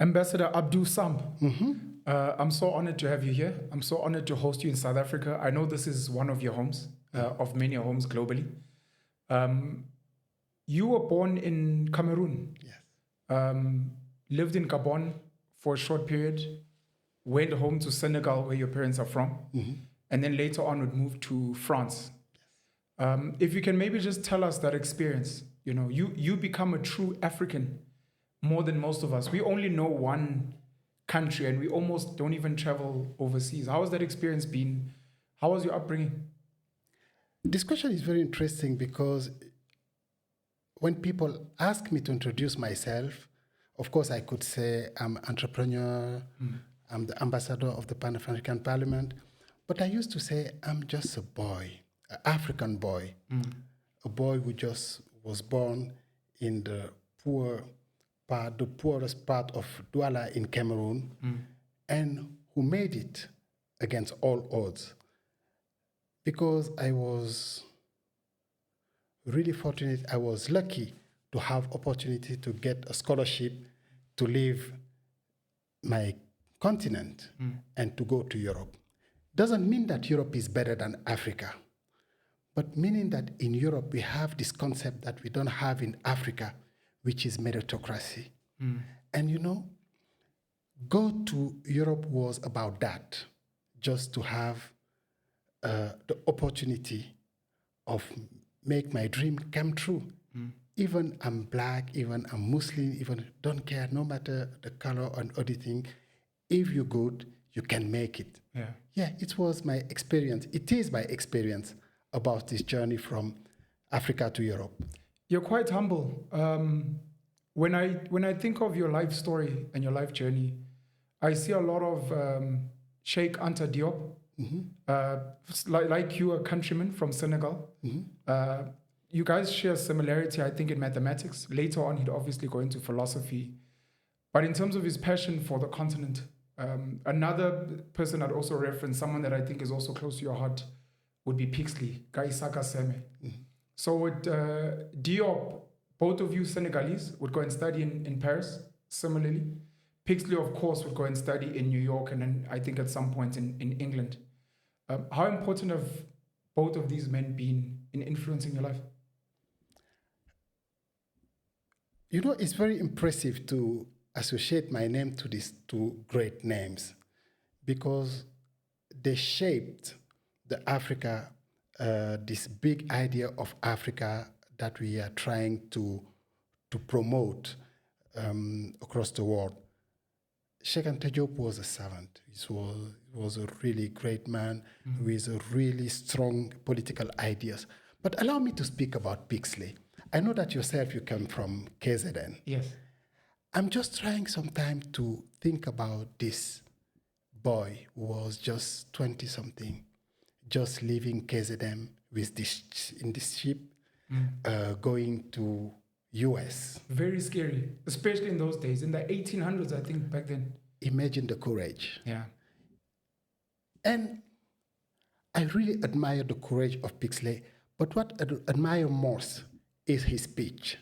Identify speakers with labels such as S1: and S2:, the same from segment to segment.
S1: Ambassador Abdou Samb, I'm so honored to have you here. I'm so honored to host you in South Africa. I know this is one of your homes, of many homes globally. You were born in Cameroon.
S2: Yes.
S1: Lived in Gabon for a short period, went home to Senegal, where your parents are from, and then later on would move to France. If you can maybe just tell us that experience. You know, you become a true African more than most of us. We only know one country and we almost don't even travel overseas. How has that experience been? How was your upbringing?
S2: This question is very interesting because when people ask me to introduce myself, of course I could say I'm an entrepreneur, I'm the ambassador of the Pan-African Parliament, but I used to say I'm just a boy, an African boy, a boy who just was born in the poorest part of Douala in Cameroon, and who made it against all odds. Because I was really fortunate, I was lucky to have opportunity to get a scholarship to leave my continent and to go to Europe. Doesn't mean that Europe is better than Africa, but meaning that in Europe we have this concept that we don't have in Africa, which is meritocracy. And you know, go to Europe was about that, just to have the opportunity of make my dream come true. Even I'm black, even I'm Muslim, even don't care, no matter the color and everything, if you're good, you can make it. Yeah, it was my experience. It is my experience about this journey from Africa to Europe.
S1: You're quite humble. When I think of your life story and your life journey, I see a lot of Sheikh Anta Diop, like you, a countryman from Senegal. You guys share similarity, I think, in mathematics. Later on, he'd obviously go into philosophy. But in terms of his passion for the continent, another person I'd also reference, someone that I think is also close to your heart, would be Pixley, Gaisaka Seme. So with Diop, both of you Senegalese, would go and study in Paris, similarly. Pixley, of course, would go and study in New York and then I think at some point in England. How important have both of these men been in influencing your life?
S2: You know, it's very impressive to associate my name to these two great names because they shaped the Africa, this big idea of Africa that we are trying to promote across the world. Sheikh Anta Diop was a servant. He was a really great man with a really strong political ideas. But allow me to speak about Pixley. I know that yourself, you come from KZN.
S1: Yes.
S2: I'm just trying sometime to think about this boy who was just 20-something, just leaving KZN with in this ship, going to US.
S1: Very scary, especially in those days, in the 1800s, I think, back then.
S2: Imagine the courage.
S1: Yeah.
S2: And I really admire the courage of Pixley, but what I admire most is his speech.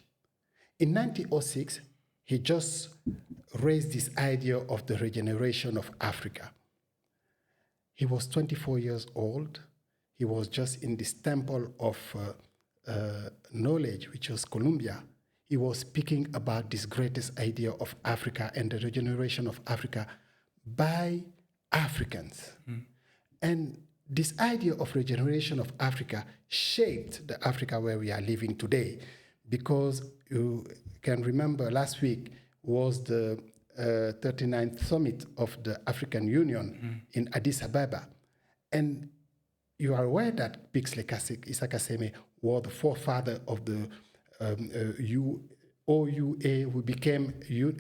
S2: In 1906, he just raised this idea of the regeneration of Africa. He was 24 years old. He was just in this temple of knowledge, which was Columbia. He was speaking about this greatest idea of Africa and the regeneration of Africa by Africans. And this idea of regeneration of Africa shaped the Africa where we are living today, because you can remember last week was the 39th summit of the African Union in Addis Ababa. And you are aware that Pixley Isaka Seme was the forefather of the OUA, who became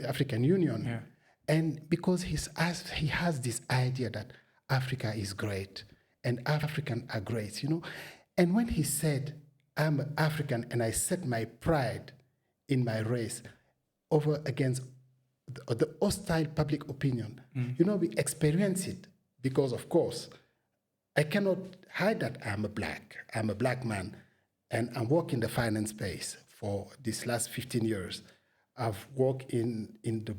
S2: African Union.
S1: Yeah.
S2: And because he has this idea that Africa is great and Africans are great, you know. And when he said, I'm African and I set my pride in my race over against the hostile public opinion, you know, we experience it because, of course, I cannot hide that I'm a black man, and I'm working the finance space for this last 15 years. I've worked in the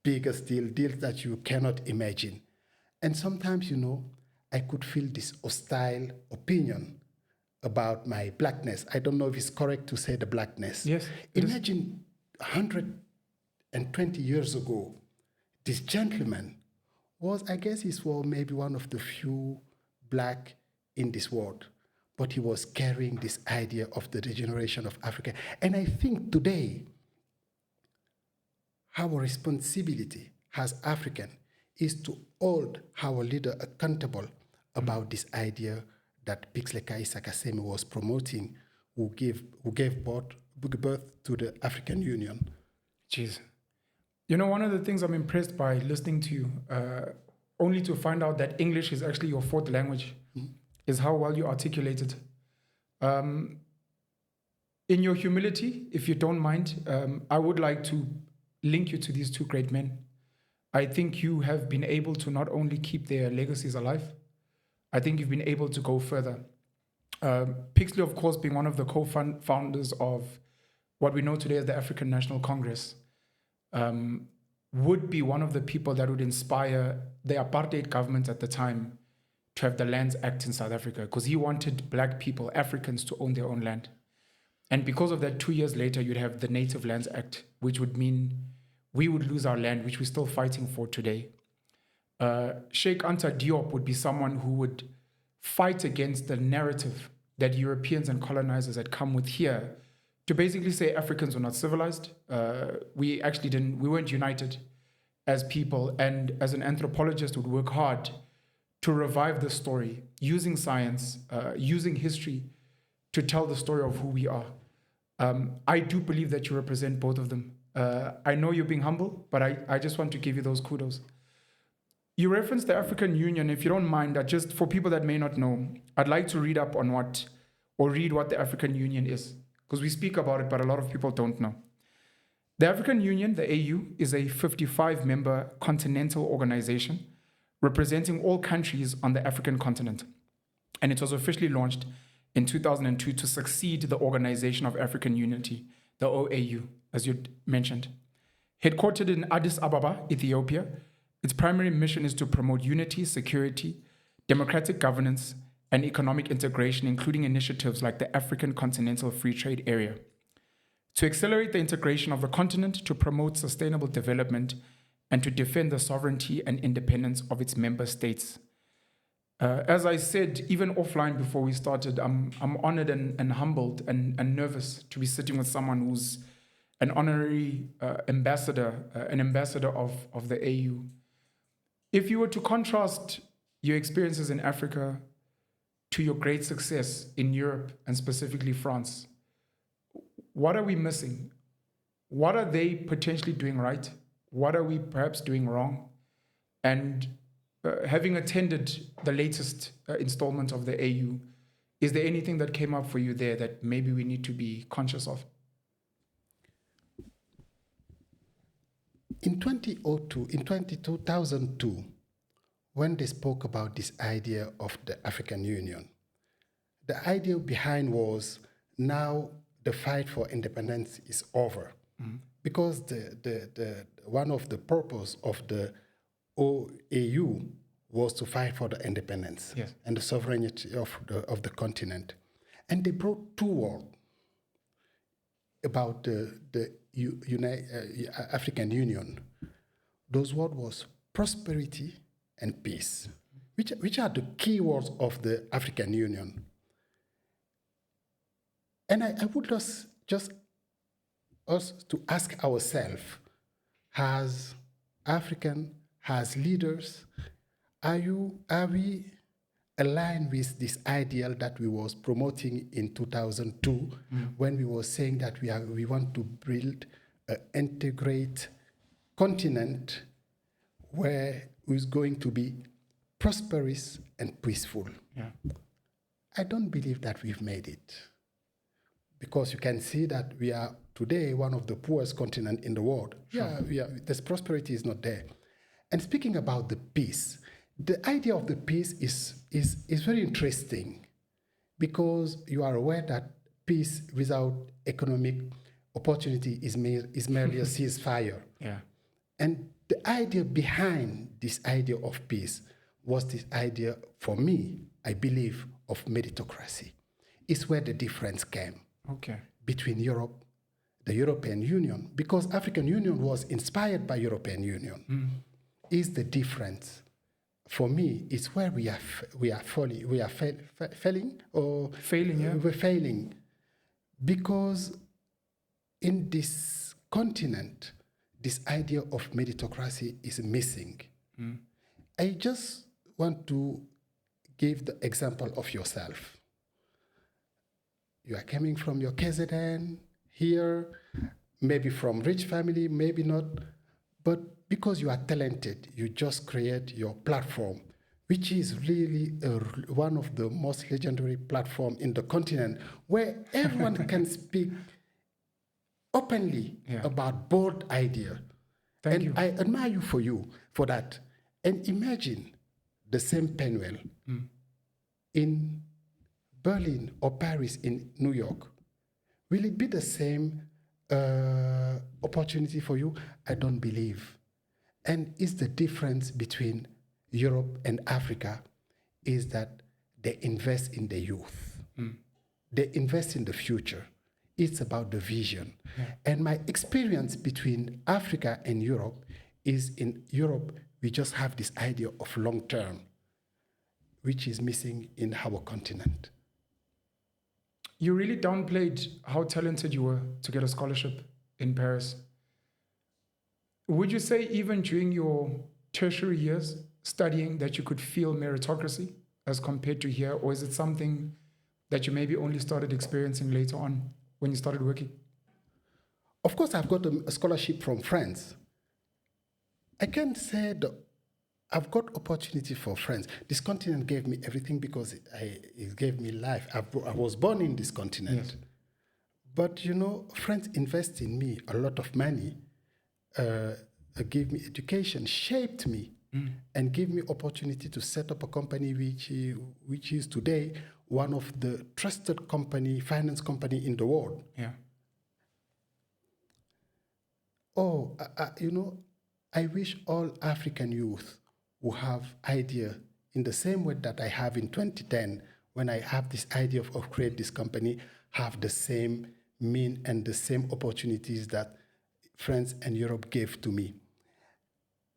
S2: bigger still, deals that you cannot imagine. And sometimes, I could feel this hostile opinion about my blackness. I don't know if it's correct to say the blackness.
S1: Yes.
S2: Imagine 120 years ago, this gentleman was, I guess he was maybe one of the few black in this world, but he was carrying this idea of the regeneration of Africa. And I think today, our responsibility as African is to hold our leader accountable about this idea that Pixleka Isakasemi was promoting, who gave birth to the African Union.
S1: Jeez. One of the things I'm impressed by listening to you, only to find out that English is actually your fourth language, is how well you articulate it. In your humility, if you don't mind, I would like to link you to these two great men. I think you have been able to not only keep their legacies alive, I think you've been able to go further. Pixley, of course, being one of the co-founders of what we know today as the African National Congress, would be one of the people that would inspire the apartheid government at the time to have the Lands Act in South Africa, because he wanted black people, Africans, to own their own land. And because of that, 2 years later, you'd have the Native Lands Act, which would mean we would lose our land, which we're still fighting for today. Sheikh Anta Diop would be someone who would fight against the narrative that Europeans and colonizers had come with here to basically say Africans were not civilized. We weren't united as people. And as an anthropologist, would work hard to revive the story, using science, using history to tell the story of who we are. I do believe that you represent both of them. I know you're being humble, but I just want to give you those kudos. You referenced the African Union. If you don't mind, just for people that may not know, I'd like to read what the African Union is, because we speak about it, but a lot of people don't know. The African Union, the AU, is a 55-member continental organization representing all countries on the African continent. And it was officially launched in 2002 to succeed the Organization of African Unity, the OAU, as you mentioned. Headquartered in Addis Ababa, Ethiopia, its primary mission is to promote unity, security, democratic governance, and economic integration, including initiatives like the African Continental Free Trade Area. To accelerate the integration of the continent, to promote sustainable development, and to defend the sovereignty and independence of its member states. As I said, even offline before we started, I'm honored and humbled and nervous to be sitting with someone who's an honorary ambassador of the AU. If you were to contrast your experiences in Africa to your great success in Europe and specifically France, what are we missing? What are they potentially doing right? What are we perhaps doing wrong? And having attended the latest installment of the AU, is there anything that came up for you there that maybe we need to be conscious of?
S2: In 2002, when they spoke about this idea of the African Union, the idea behind was now the fight for independence is over. Mm-hmm. Because the one of the purpose of the OAU was to fight for the independence, yes, and the sovereignty of the continent. And they brought two words about the African Union. Those words was prosperity and peace, which are the key words of the African Union. And I would just us to ask ourselves, as African, as leaders, are we aligned with this ideal that we was promoting in 2002, when we were saying that we want to build an integrated continent where is going to be prosperous and peaceful? Yeah. I don't believe that we've made it, because you can see that we are today one of the poorest continents in the world. Sure. This prosperity is not there. And speaking about the peace, the idea of the peace is very interesting, because you are aware that peace without economic opportunity is merely a ceasefire. Yeah. And the idea behind this idea of peace was this idea, for me, I believe, of meritocracy. It's where the difference came between Europe, the European Union, because African Union was inspired by European Union. Is the difference. For me, it's where we are failing, we're failing, because in this continent, this idea of meritocracy is missing. I just want to give the example of yourself. You are coming from your KZN here, maybe from rich family, maybe not, but because you are talented, you just create your platform, which is really one of the most legendary platforms in the continent, where everyone can speak openly about bold idea.
S1: Thank you.
S2: I admire you for that. And imagine the same Penwell in Berlin or Paris, in New York. Will it be the same opportunity for you? I don't believe. And is the difference between Europe and Africa is that they invest in the youth. They invest in the future. It's about the vision. And my experience between Africa and Europe is, in Europe, we just have this idea of long term, which is missing in our continent.
S1: You really downplayed how talented you were to get a scholarship in Paris. Would you say even during your tertiary years studying that you could feel meritocracy as compared to here, or is it something that you maybe only started experiencing later on when you started working?
S2: Of course, I've got a scholarship from France. I can't say that I've got opportunity for France. This continent gave me everything because it gave me life. I was born in this continent.
S1: Yes.
S2: But, you know, France invests in me a lot of money, gave me education, shaped me, and gave me opportunity to set up a company which is today one of the trusted finance company in the world.
S1: Yeah.
S2: You know, I wish all African youth who have idea in the same way that I have in 2010, when I have this idea of create this company, have the same mean and the same opportunities that France and Europe gave to me.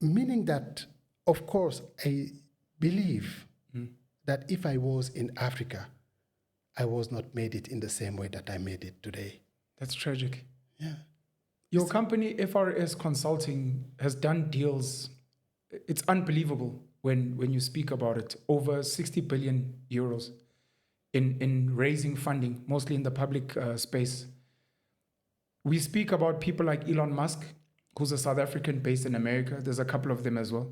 S2: Meaning that, of course, I believe that if I was in Africa, I was not made it in the same way that I made it today.
S1: That's tragic.
S2: Yeah.
S1: Your company, FRS Consulting, has done deals. It's unbelievable when you speak about it. Over 60 billion euros in raising funding, mostly in the public space. We speak about people like Elon Musk, who's a South African based in America. There's a couple of them as well.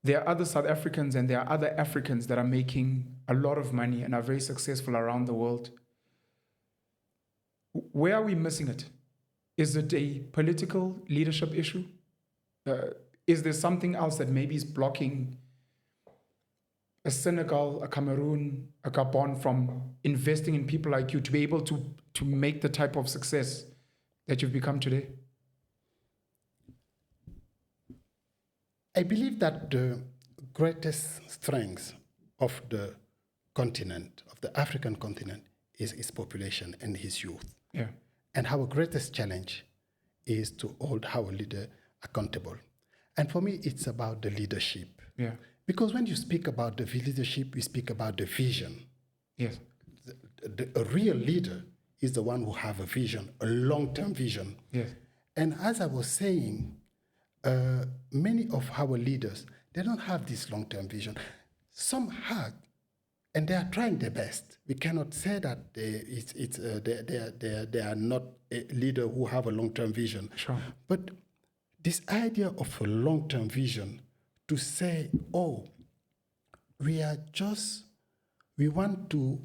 S1: There are other South Africans and there are other Africans that are making a lot of money and are very successful around the world. Where are we missing it? Is it a political leadership issue? Is there something else that maybe is blocking a Senegal, a Cameroon, a Gabon from investing in people like you to be able to make the type of success that you've become today?
S2: I believe that the greatest strength of the continent, of the African continent, is its population and its youth.
S1: Yeah.
S2: And our greatest challenge is to hold our leader accountable. And for me, it's about the leadership.
S1: Yeah.
S2: Because when you speak about the leadership, you speak about the vision.
S1: Yes.
S2: A real leader is the one who has a vision, a long-term vision.
S1: Yes.
S2: And as I was saying, many of our leaders, they don't have this long-term vision. Some have, and they are trying their best. We cannot say that they are not a leader who have a long-term vision.
S1: Sure.
S2: But this idea of a long-term vision, to say, we want to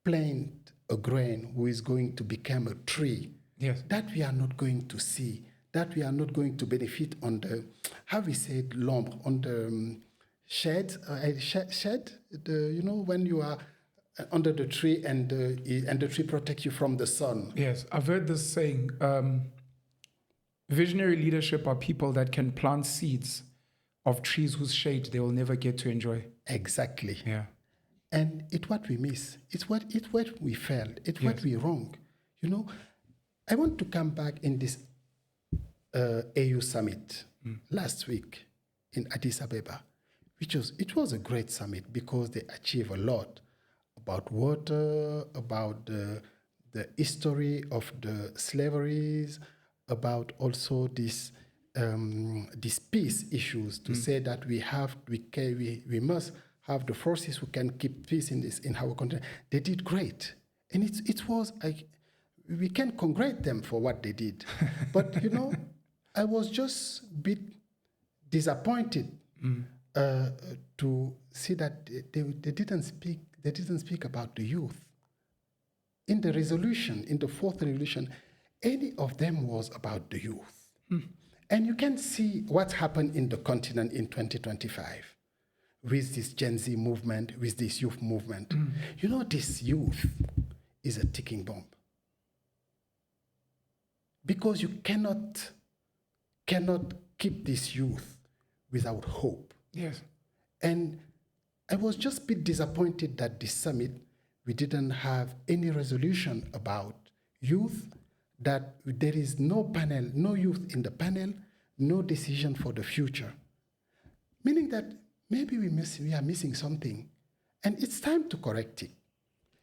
S2: plant a grain who is going to become a tree,
S1: yes,
S2: that we are not going to see, that we are not going to benefit on the, how we say it, l'ombre, on the shade, when you are under the tree and the tree protects you from the sun.
S1: Yes, I've heard this saying, Visionary leadership are people that can plant seeds of trees whose shade they will never get to enjoy.
S2: Exactly.
S1: Yeah.
S2: And it's what we miss. It's what we failed. It's what we wrong. You know, I want to come back in this AU summit last week in Addis Ababa, it was a great summit because they achieved a lot about water, about the history of the slaveries, about also these peace issues to say that we must have the forces who can keep peace in our country. They did great, and it was like we can congratulate them for what they did, but you know, I was just a bit disappointed to see that they didn't speak about the youth. In the resolution, in the fourth resolution, any of them was about the youth. And you can see what happened in the continent in 2025 with this Gen Z movement, with this youth movement. You know, this youth is a ticking bomb. Because you cannot keep this youth without hope.
S1: Yes.
S2: And I was just a bit disappointed that this summit, we didn't have any resolution about youth, that there is no panel, no youth in the panel, no decision for the future. Meaning that maybe we are missing something, and it's time to correct it.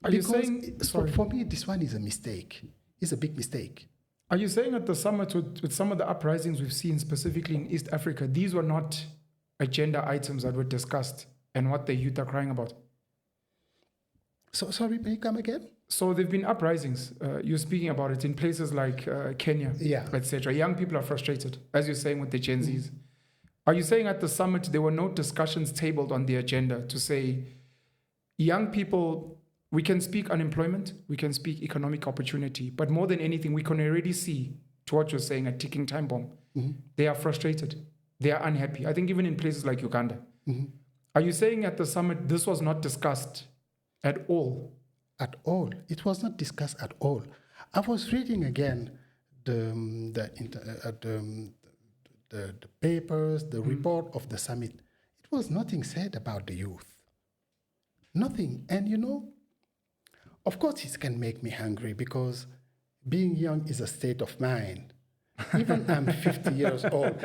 S1: Are you saying, sorry.
S2: For me, this one is a mistake. It's a big mistake.
S1: Are you saying at the summit with some of the uprisings we've seen specifically in East Africa, these were not agenda items that were discussed and what the youth are crying about?
S2: So sorry, may you come again?
S1: So there've been uprisings. You're speaking about it in places like Kenya, etc. Young people are frustrated, as you're saying with the Gen Zs. Are you saying at the summit there were no discussions tabled on the agenda to say, young people, we can speak unemployment, we can speak economic opportunity, but more than anything, we can already see, to what you're saying, a ticking time bomb. They are frustrated. They are unhappy. I think even in places like Uganda. Are you saying at the summit this was not discussed at all?
S2: At all. It was not discussed at all. I was reading again the papers, the report of the summit. It was nothing said about the youth. Nothing. And you know, of course it can make me hungry because being young is a state of mind. Even I'm 50 years old,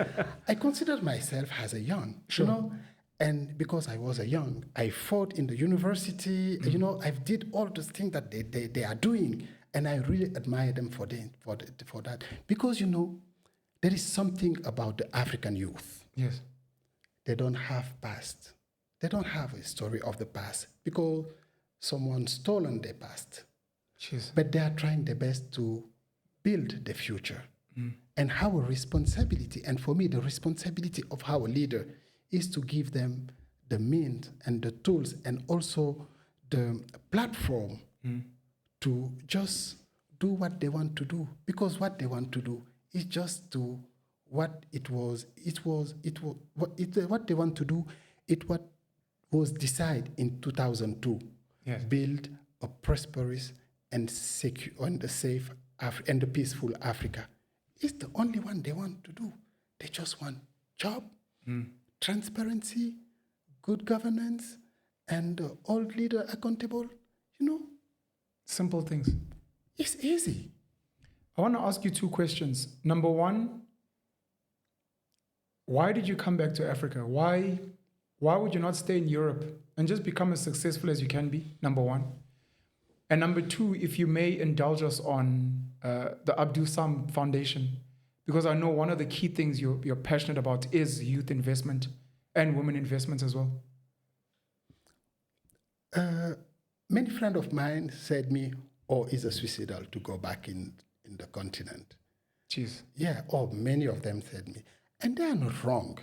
S2: I consider myself as a young, you know, and because I was a young, I fought in the university, you know, I did all those things that they are doing, and I really admire them for that. Because, you know, there is something about the African youth.
S1: Yes.
S2: They don't have past. They don't have a story of the past because someone stolen their past.
S1: Jeez.
S2: But they are trying their best to build the future. And our responsibility, and for me, the responsibility of our leader is to give them the means and the tools and also the platform to just do what they want to do. Because what they want to do is just to what they want to do, what was decided in 2002.
S1: Yes.
S2: Build a prosperous and secure and a safe and a peaceful Africa. It's the only one they want to do. They just want job, transparency, good governance, and all leader accountable. You know,
S1: simple things.
S2: It's easy.
S1: I want to ask you two questions. Number one, why did you come back to Africa? Why would you not stay in Europe and just become as successful as you can be? Number one. And number two, if you may indulge us on the Abdou Samb Foundation, because I know one of the key things you're passionate about is youth investment and women investments as well.
S2: Many friends of mine said me, "Oh, it's a suicidal to go back in the continent."
S1: Jeez.
S2: Yeah, many of them said me, and they are not wrong.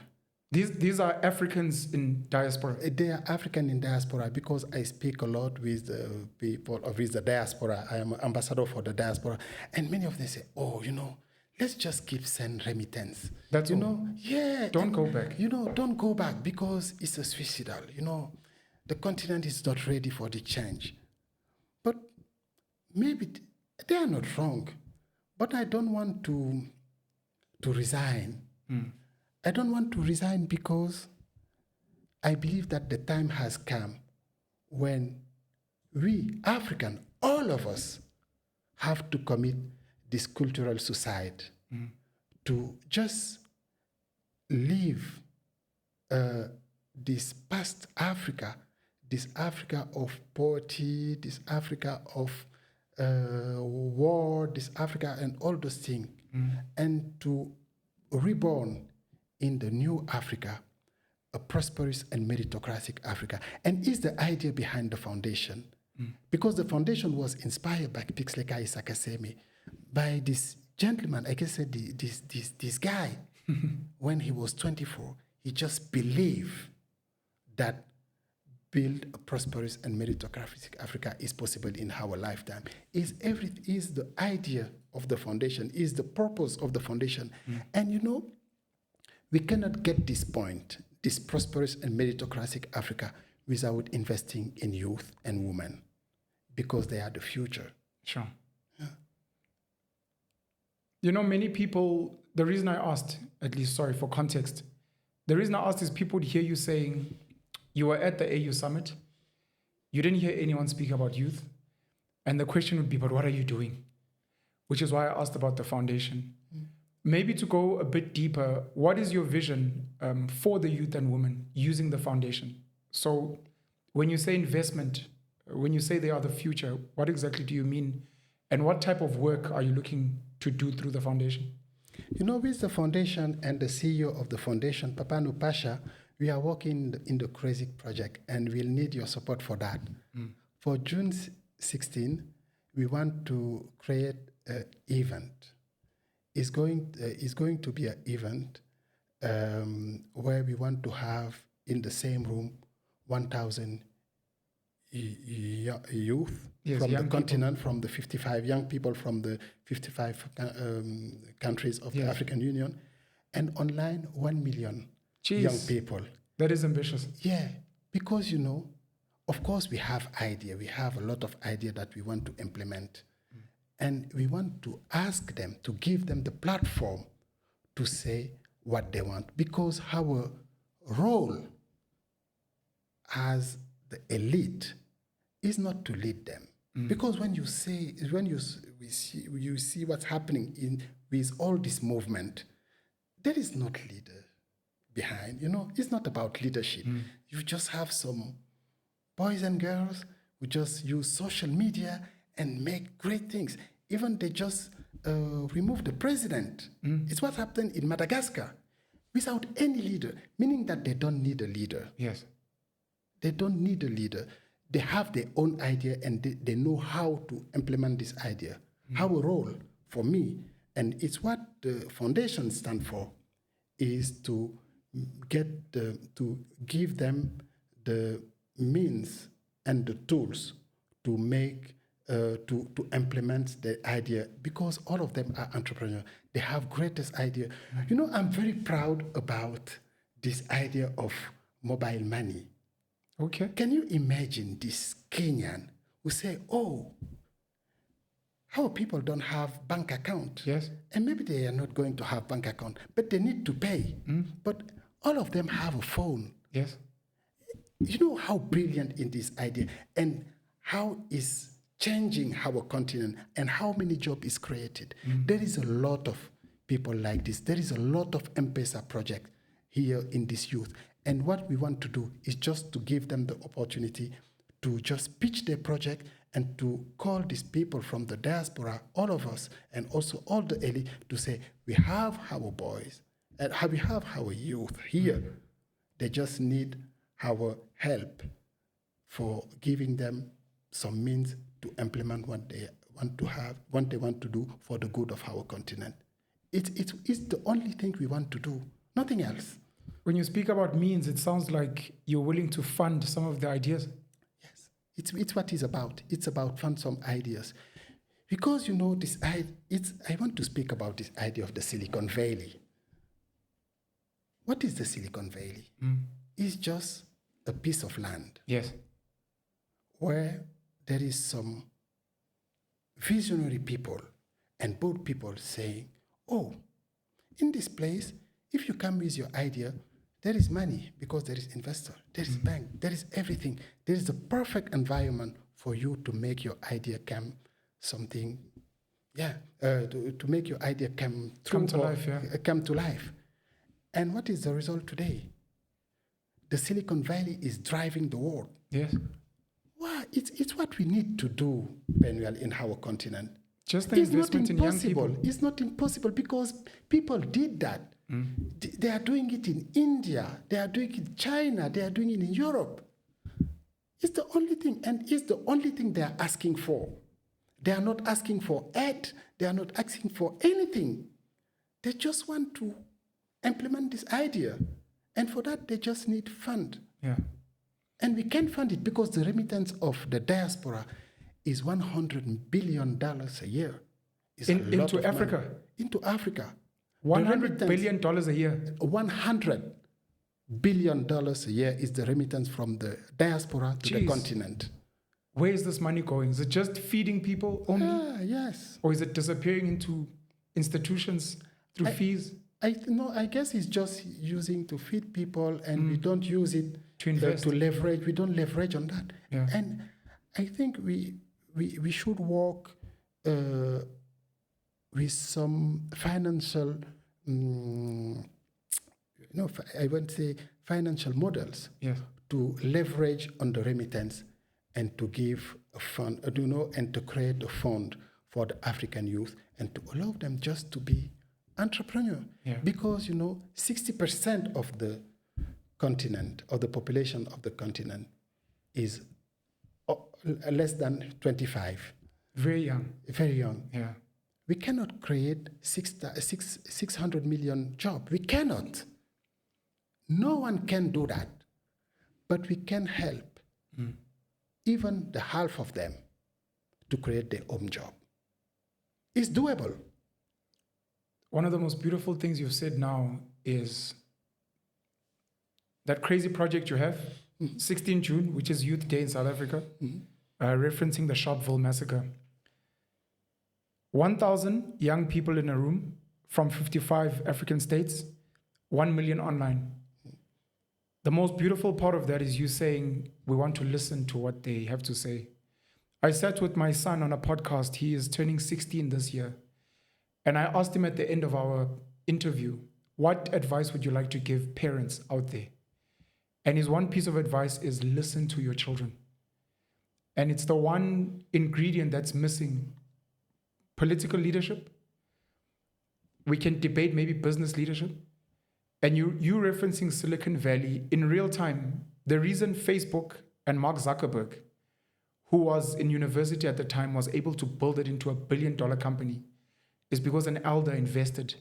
S1: These are Africans in diaspora.
S2: They are African in diaspora because I speak a lot with the people with the diaspora. I am ambassador for the diaspora, and many of them say, "Oh, you know, let's just keep send remittance."
S1: That's
S2: you
S1: all.
S2: know, yeah.
S1: Don't go back.
S2: You know, don't go back because it's a suicidal. You know, the continent is not ready for the change. But maybe they are not wrong. But I don't want to to resign. I don't want to resign because I believe that the time has come when we, African, all of us, have to commit this cultural suicide to just leave this past Africa, this Africa of poverty, this Africa of war, this Africa and all those things, and to reborn in the new Africa, a prosperous and meritocratic Africa. And is the idea behind the foundation. Because the foundation was inspired by Pixleka Isakaseme, by this gentleman, I guess this guy, when he was 24, he just believed that build a prosperous and meritocratic Africa is possible in our lifetime. Is the idea of the foundation, is the purpose of the foundation. And you know, we cannot get this point, this prosperous and meritocratic Africa, without investing in youth and women, because they are the future.
S1: Sure. Yeah. You know, many people, the reason I asked, at least, sorry for context, the reason I asked is people would hear you saying, you were at the AU summit, you didn't hear anyone speak about youth, and the question would be, but what are you doing? Which is why I asked about the foundation. Maybe to go a bit deeper, what is your vision for the youth and women using the foundation? So when you say investment, when you say they are the future, what exactly do you mean? And what type of work are you looking to do through the foundation?
S2: You know, with the foundation and the CEO of the foundation, Papanu Pasha, we are working in the Crazy project, and we'll need your support for that. For June 16, we want to create an event. It's going to be an event where we want to have in the same room 1,000 youth from the continent, from the 55 young people from the 55 countries of the African Union, and online 1 million young people.
S1: That is ambitious.
S2: Yeah, because, you know, of course we have idea. We have a lot of idea that we want to implement. And we want to ask them, to give them the platform to say what they want. Because our role as the elite is not to lead them. Because when you see what's happening with all this movement, there is not leader behind. You know, it's not about leadership. You just have some boys and girls who just use social media and make great things. Even they just remove the president. It's what happened in Madagascar without any leader, meaning that they don't need a leader.
S1: Yes.
S2: They don't need a leader. They have their own idea and they know how to implement this idea. Our role, for me, and it's what the foundation stands for, is to to give them the means and the tools to make to implement the idea, because all of them are entrepreneurs. They have greatest idea. You know, I'm very proud about this idea of mobile money.
S1: Okay.
S2: Can you imagine this Kenyan who say, oh, how people don't have bank account?
S1: Yes.
S2: And maybe they are not going to have bank account, but they need to pay. But all of them have a phone.
S1: Yes.
S2: You know how brilliant in this idea and how is changing our continent and how many jobs is created. There is a lot of people like this. There is a lot of M-Pesa project here in this youth. And what we want to do is just to give them the opportunity to just pitch their project and to call these people from the diaspora, all of us, and also all the elite, to say, we have our boys and we have our youth here. They just need our help for giving them some means to implement what they want to have, what they want to do for the good of our continent. It's the only thing we want to do, nothing else.
S1: When you speak about means, it sounds like you're willing to fund some of the ideas.
S2: Yes, it's what it's about. It's about fund some ideas. Because, you know, I want to speak about this idea of the Silicon Valley. What is the Silicon Valley? It's just a piece of land.
S1: Yes.
S2: Where there is some visionary people and bold people saying, oh, in this place, if you come with your idea, there is money because there is investor, there is bank, there is everything. There is a perfect environment for you to make your idea come something, to make your idea come
S1: Come to life,
S2: come to life. And what is the result today? The Silicon Valley is driving the world.
S1: Yes.
S2: Wow, it's what we need to do, Penuel, in our continent.
S1: Just the investment in young people.
S2: It's not impossible because people did that. They are doing it in India. They are doing it in China. They are doing it in Europe. It's the only thing, and it's the only thing they are asking for. They are not asking for aid. They are not asking for anything. They just want to implement this idea. And for that, they just need fund.
S1: Yeah.
S2: And we can fund it because the remittance of the diaspora is $100 billion a year.
S1: Into Africa?
S2: Money. Into Africa.
S1: $100 billion a year?
S2: $100 billion a year is the remittance from the diaspora to the continent.
S1: Where is this money going? Is it just feeding people only?
S2: Yes.
S1: Or is it disappearing into institutions through fees?
S2: I guess it's just using to feed people, and we don't use it
S1: to invest.
S2: To leverage. We don't leverage on that.
S1: Yeah.
S2: And I think we should work with some financial, I won't say financial models, to leverage on the remittance and to give a fund, and to create a fund for the African youth and to allow them just to be entrepreneur.
S1: Yeah.
S2: Because 60% of the continent, or the population of the continent, is less than 25.
S1: Very young.
S2: Very young.
S1: Yeah.
S2: We cannot create 600 million jobs. We cannot. No one can do that. But we can help even the half of them to create their own job. It's doable.
S1: One of the most beautiful things you've said now is that crazy project you have, 16 June, which is Youth Day in South Africa, referencing the Sharpeville massacre. 1,000 young people in a room from 55 African states, 1 million online. The most beautiful part of that is you saying, we want to listen to what they have to say. I sat with my son on a podcast. He is turning 16 this year. And I asked him at the end of our interview, what advice would you like to give parents out there? And his one piece of advice is listen to your children. And it's the one ingredient that's missing. Political leadership. We can debate maybe business leadership. And you referencing Silicon Valley in real time, the reason Facebook and Mark Zuckerberg, who was in university at the time, was able to build it into $1 billion company is because an elder invested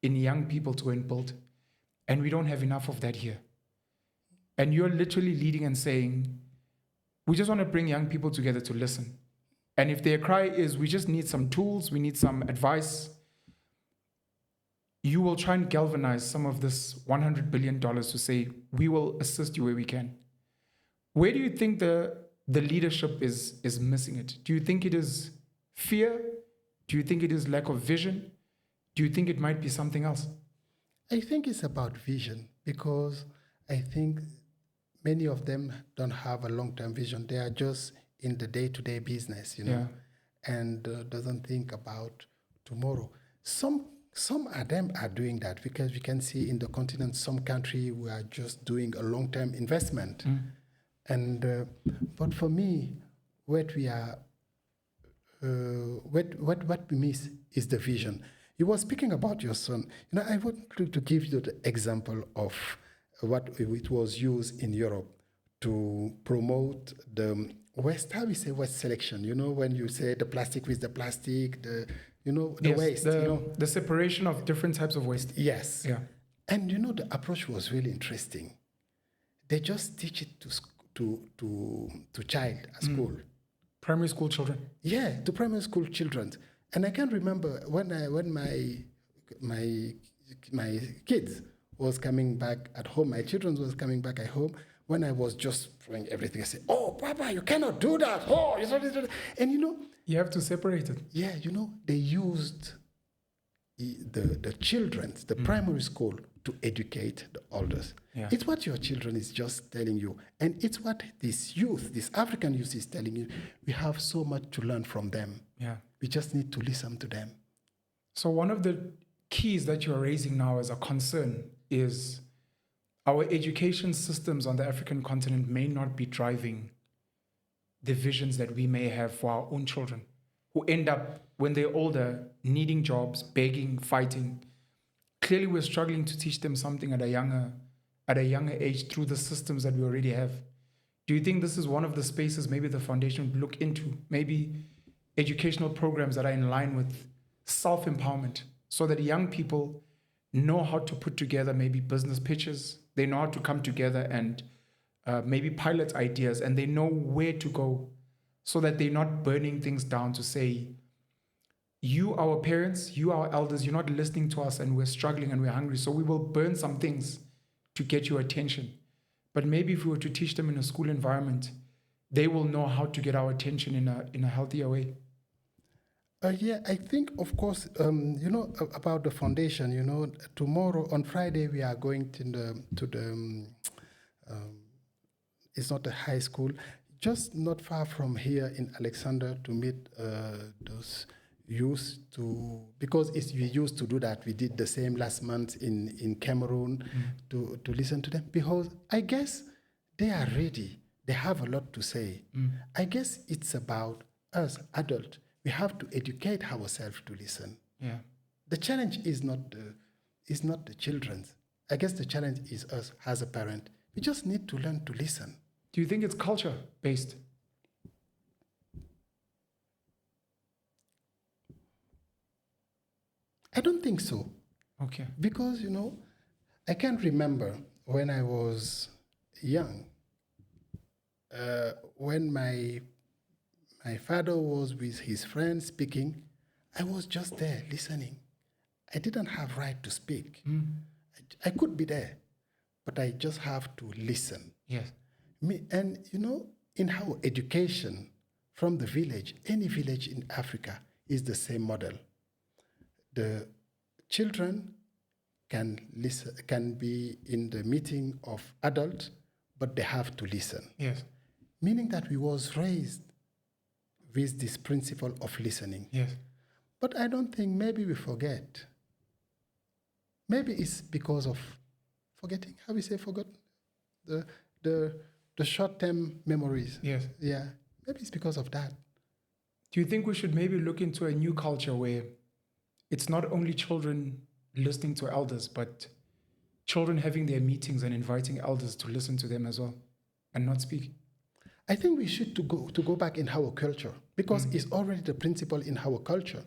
S1: in young people to go and build. And we don't have enough of that here. And you're literally leading and saying, we just want to bring young people together to listen. And if their cry is, we just need some tools, we need some advice, you will try and galvanize some of this $100 billion to say, we will assist you where we can. Where do you think the leadership is missing it? Do you think it is fear? Do you think it is lack of vision? Do you think it might be something else?
S2: I think it's about vision, because I think many of them don't have a long-term vision. They are just in the day-to-day business, and doesn't think about tomorrow. Some of them are doing that, because we can see in the continent, some country we are just doing a long-term investment. And but for me, what we miss is the vision. You were speaking about your son. I want to give you the example of what it was used in Europe to promote the West selection. When you say the plastic with the plastic, the waste.
S1: The separation of different types of waste.
S2: Yes.
S1: Yeah.
S2: And the approach was really interesting. They just teach it to child at school.
S1: Primary school children.
S2: Yeah, to primary school children. And I can remember when my kids was coming back at home, my children was coming back at home, when I was just throwing everything, I said, "Oh, Papa, you cannot do that. Oh, you have to separate it.
S1: Yeah,
S2: they used the children, the primary school, to educate the elders.
S1: Yeah.
S2: It's what your children is just telling you. And it's what this youth, this African youth is telling you. We have so much to learn from them.
S1: Yeah.
S2: We just need to listen to them.
S1: So one of the keys that you're raising now as a concern is our education systems on the African continent may not be driving the visions that we may have for our own children, who end up, when they're older, needing jobs, begging, fighting. Clearly, we're struggling to teach them something at a younger age through the systems that we already have. Do you think this is one of the spaces maybe the foundation would look into? Maybe educational programs that are in line with self-empowerment, so that young people know how to put together maybe business pitches, they know how to come together and maybe pilot ideas, and they know where to go, so that they're not burning things down to say, you, our parents, you, our elders, you're not listening to us and we're struggling and we're hungry, so we will burn some things to get your attention. But maybe if we were to teach them in a school environment, they will know how to get our attention in a healthier way.
S2: Yeah, I think, of course, about the foundation, tomorrow, on Friday, we are going to the it's not a high school, just not far from here in Alexander, to meet those youth, because we used to do that. We did the same last month in Cameroon to listen to them, because I guess they are ready. They have a lot to say. I guess it's about us, adults. We have to educate ourselves to listen.
S1: Yeah.
S2: The challenge is not the children's. I guess the challenge is us as a parent. We just need to learn to listen.
S1: Do you think it's culture-based?
S2: I don't think so.
S1: Okay.
S2: Because, I can remember when I was young, when my father was with his friends speaking, I was just there listening. I didn't have right to speak. I could be there, but I just have to listen.
S1: Yes.
S2: And, in our education from the village, any village in Africa is the same model. The children can be in the meeting of adults, but they have to listen.
S1: Yes.
S2: Meaning that we was raised with this principle of listening.
S1: Yes.
S2: But I don't think, maybe we forget. Maybe it's because of forgetting. How we say forgot? The short-term memories.
S1: Yes.
S2: Yeah. Maybe it's because of that.
S1: Do you think we should maybe look into a new culture where it's not only children listening to elders, but children having their meetings and inviting elders to listen to them as well and not speak?
S2: I think we should to go back in our culture, because it's already the principle in our culture.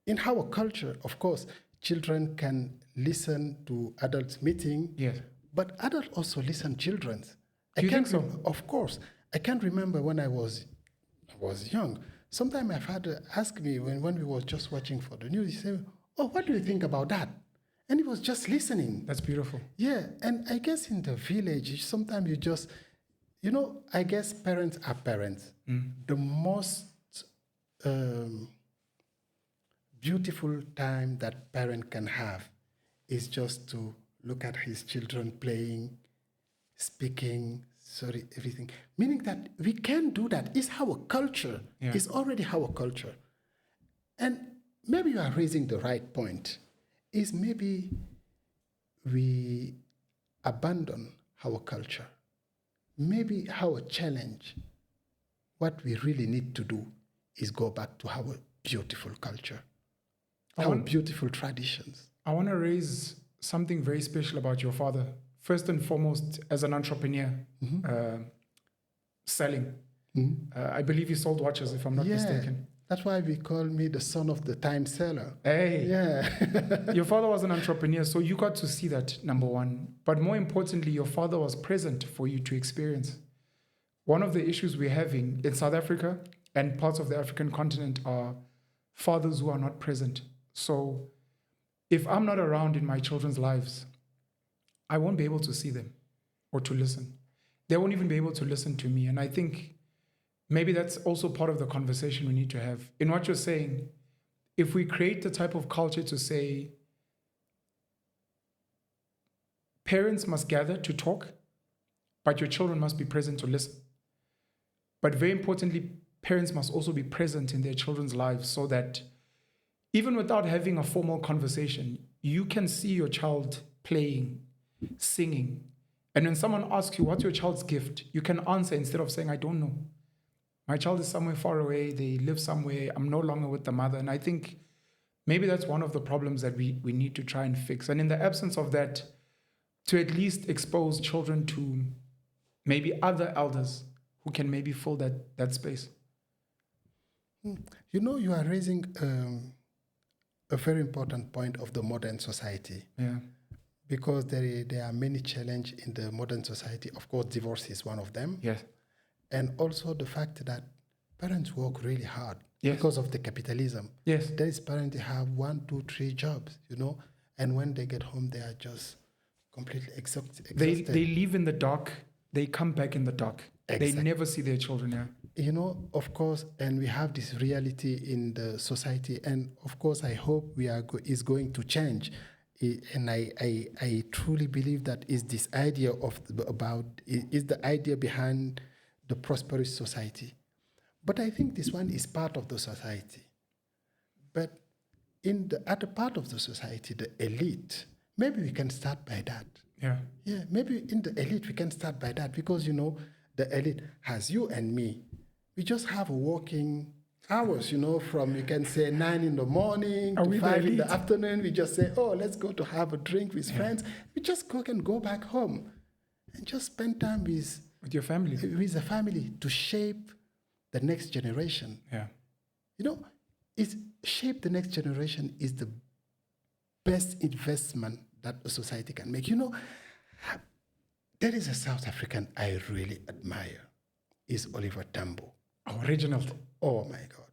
S2: In our culture, of course, children can listen to adults meeting,
S1: yes,
S2: but adults also listen children.
S1: Do you think so?
S2: Of course. I can't remember when I was young. Sometimes my father asked me when we were just watching for the news, he said, "Oh, what do you think about that?" And he was just listening.
S1: That's beautiful.
S2: Yeah, and I guess in the village, sometimes you just, I guess parents are parents. The most beautiful time that parent can have is just to look at his children playing, speaking, everything. Meaning that we can do that. It's our culture.
S1: Yeah.
S2: It's already our culture. And maybe you are raising the right point. Is maybe we abandon our culture. Maybe our challenge, what we really need to do is go back to our beautiful culture, our beautiful traditions.
S1: I want to raise something very special about your father. First and foremost, as an entrepreneur, selling. I believe he sold watches, if I'm not mistaken.
S2: That's why we call me the son of the time seller.
S1: Hey.
S2: Yeah.
S1: Your father was an entrepreneur, so you got to see that, number one. But more importantly, your father was present for you to experience. One of the issues we're having in South Africa and parts of the African continent are fathers who are not present. So if I'm not around in my children's lives, I won't be able to see them or to listen. They won't even be able to listen to me. And I think maybe that's also part of the conversation we need to have. In what you're saying, if we create the type of culture to say parents must gather to talk, but your children must be present to listen. But very importantly, parents must also be present in their children's lives so that even without having a formal conversation, you can see your child playing, singing. And when someone asks you, what's your child's gift? You can answer instead of saying, I don't know. My child is somewhere far away. They live somewhere. I'm no longer with the mother. And I think maybe that's one of the problems that we need to try and fix. And in the absence of that, to at least expose children to maybe other elders who can maybe fill that space.
S2: You know, you are raising a very important point of the modern society.
S1: Yeah.
S2: Because there are many challenges in the modern society. Of course, divorce is one of them.
S1: Yes.
S2: And also the fact that parents work really hard
S1: Yes.
S2: because of the capitalism.
S1: Yes.
S2: There is parents that have 1, 2, 3 jobs, you know, and when they get home, they are just completely exhausted.
S1: They live in the dark. They come back in the dark.
S2: Exactly.
S1: They never see their children. Yeah.
S2: You know, of course, and we have this reality in the society, and of course, I hope is going to change. And I truly believe that is this idea is the idea behind the prosperous society. But I think this one is part of the society. But in the other part of the society, the elite, maybe we can start by that.
S1: Yeah.
S2: Yeah, maybe in the elite we can start by that because, you know, the elite has you and me. We just have working hours, you know, from, you can say 9 in the morning to 5 in the afternoon. We just say, oh, let's go to have a drink with friends. We just can go back home and just spend time with
S1: your family.
S2: With the family to shape the next generation.
S1: Yeah.
S2: You know, shape the next generation is the best investment that a society can make. You know, there is a South African I really admire, is Oliver Tambo.
S1: Oh, Reginald.
S2: Oh my God.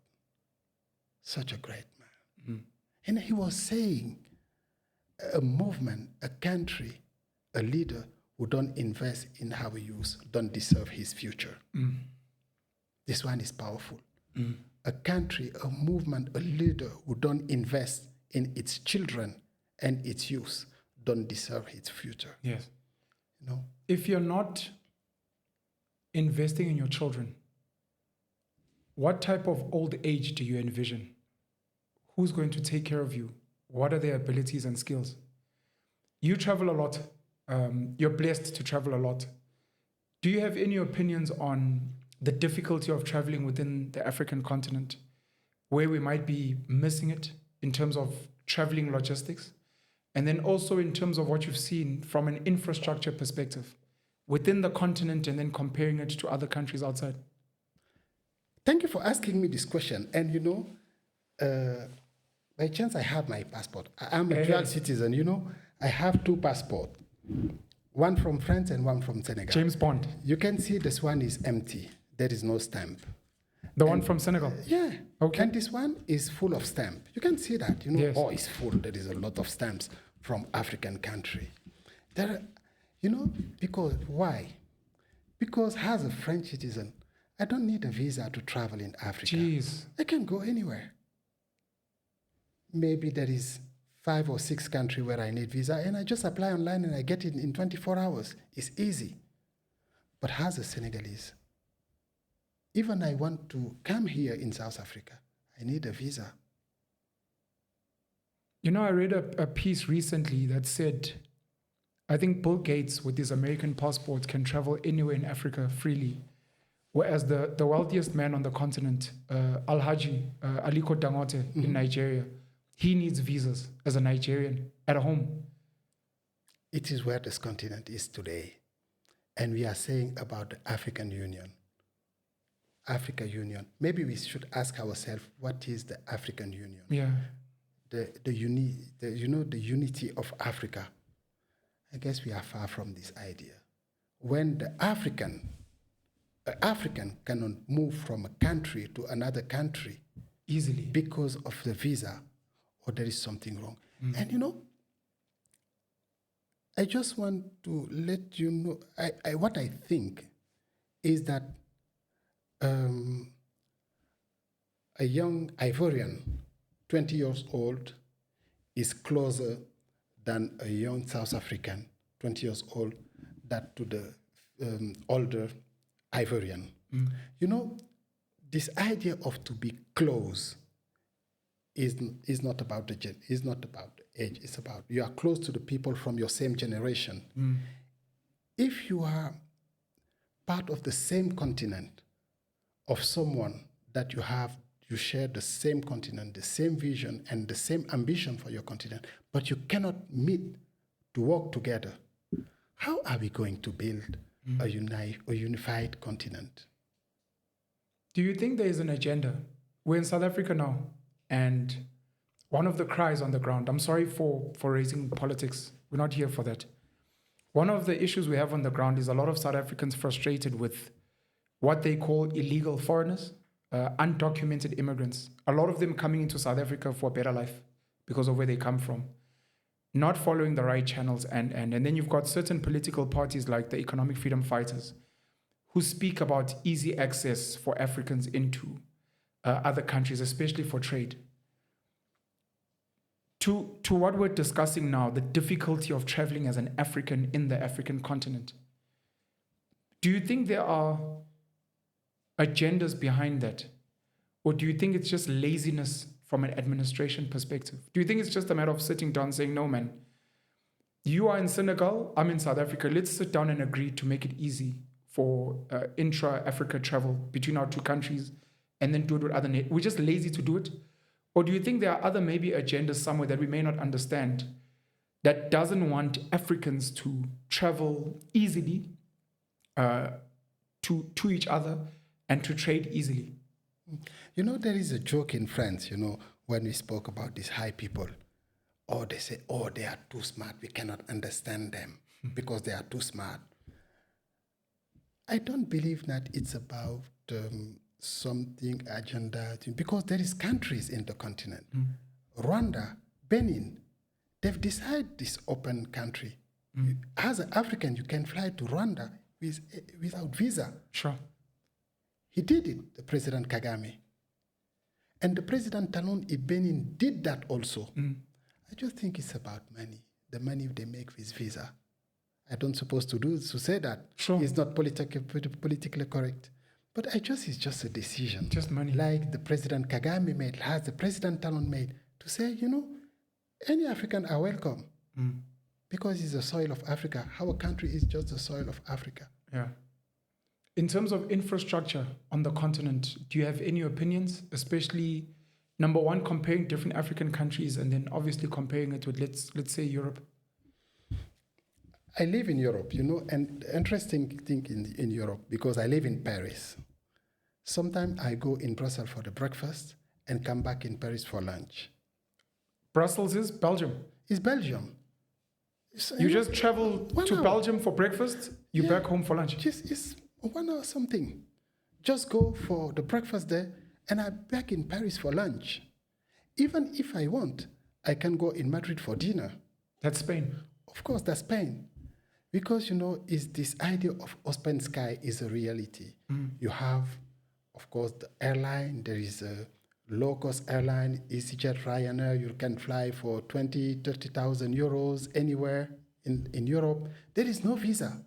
S2: Such a great man. Mm. And he was saying a movement, a country, a leader who don't invest in our youth don't deserve his future. Mm. This one is powerful. Mm. A country, a movement, a leader who don't invest in its children and its youth don't deserve its future.
S1: Yes.
S2: You know?
S1: If you're not investing in your children, what type of old age do you envision? Who's going to take care of you? What are their abilities and skills? You travel a lot. You're blessed to travel a lot. Do you have any opinions on the difficulty of traveling within the African continent, where we might be missing it in terms of traveling logistics? And then also in terms of what you've seen from an infrastructure perspective within the continent and then comparing it to other countries outside?
S2: Thank you for asking me this question. And, you know, by chance, I have my passport. I'm a dual citizen, you know. I have 2 passports, one from France and one from Senegal.
S1: James Bond.
S2: You can see this one is empty. There is no stamp.
S1: The one from Senegal?
S2: Yeah.
S1: Okay.
S2: And this one is full of stamp. You can see that, you know.
S1: Yes.
S2: Oh, it's full. There is a lot of stamps from African country. There are, you know, because why? Because as a French citizen, I don't need a visa to travel in Africa.
S1: Jeez.
S2: I can go anywhere. Maybe there is 5 or 6 countries where I need visa, and I just apply online and I get it in 24 hours. It's easy. But as a Senegalese, even I want to come here in South Africa, I need a visa.
S1: You know, I read a piece recently that said, I think Bill Gates with his American passport can travel anywhere in Africa freely. Whereas the wealthiest man on the continent, Alhaji Aliko Dangote in Nigeria, he needs visas as a Nigerian at home.
S2: It is where this continent is today. And we are saying about the African Union. Africa Union. Maybe we should ask ourselves, what is the African Union?
S1: Yeah.
S2: The unity of Africa. I guess we are far from this idea. When the African cannot move from a country to another country
S1: easily
S2: because of the visa, or there is something wrong. Mm. And you know, I just want to let you know, what I think is that a young Ivorian 20 years old is closer than a young South African, 20 years old, that to the older Ivorian. You know, this idea of to be close is not about the is not about the age. It's about you are close to the people from your same generation. If you are part of the same continent of someone that you share the same continent, the same vision, and the same ambition for your continent, but you cannot meet to work together, how are we going to build a unified continent?
S1: Do you think there is an agenda? We're in South Africa now, and one of the cries on the ground, I'm sorry for raising politics, we're not here for that. One of the issues we have on the ground is a lot of South Africans frustrated with what they call illegal foreigners, undocumented immigrants. A lot of them coming into South Africa for a better life because of where they come from, not following the right channels. And then you've got certain political parties like the Economic Freedom Fighters who speak about easy access for Africans into other countries, especially for trade. To what we're discussing now, the difficulty of traveling as an African in the African continent, do you think there are agendas behind that? Or do you think it's just laziness from an administration perspective? Do you think it's just a matter of sitting down saying, no, man, you are in Senegal, I'm in South Africa, let's sit down and agree to make it easy for intra-Africa travel between our two countries and then do it with other we're just lazy to do it? Or do you think there are other maybe agendas somewhere that we may not understand that doesn't want Africans to travel easily to each other and to trade easily?
S2: You know, there is a joke in France, you know, when we spoke about these high people. Oh, they say, oh, they are too smart. We cannot understand them because they are too smart. I don't believe that it's about something agenda, because there is countries in the continent. Rwanda, Benin, they've decided this open country. As an African, you can fly to Rwanda without visa.
S1: Sure.
S2: He did it, the President Kagame. And the President Talon in Benin did that also. I just think it's about money, the money they make with visa. I don't suppose to say that.
S1: Sure.
S2: It's not politically correct. But it's just a decision.
S1: Just money.
S2: Like the President Kagame made, has the President Talon made, to say, you know, any African are welcome. Because it's the soil of Africa. Our country is just the soil of Africa.
S1: Yeah. In terms of infrastructure on the continent, do you have any opinions, especially, number one, comparing different African countries and then obviously comparing it with, let's say, Europe?
S2: I live in Europe, you know, and the interesting thing in Europe, because I live in Paris, sometimes I go in Brussels for the breakfast and come back in Paris for lunch.
S1: Brussels is Belgium?
S2: It's Belgium.
S1: You just travel to Belgium for breakfast, you're back home for lunch?
S2: It's 1 hour something. Just go for the breakfast there, and I'm back in Paris for lunch. Even if I want, I can go in Madrid for dinner.
S1: That's Spain.
S2: Of course, that's Spain. Because, you know, is this idea of open sky is a reality. You have, of course, the airline. There is a low-cost airline, EasyJet, Ryanair. You can fly for 20,000, 30,000 euros anywhere in Europe. There is no visa.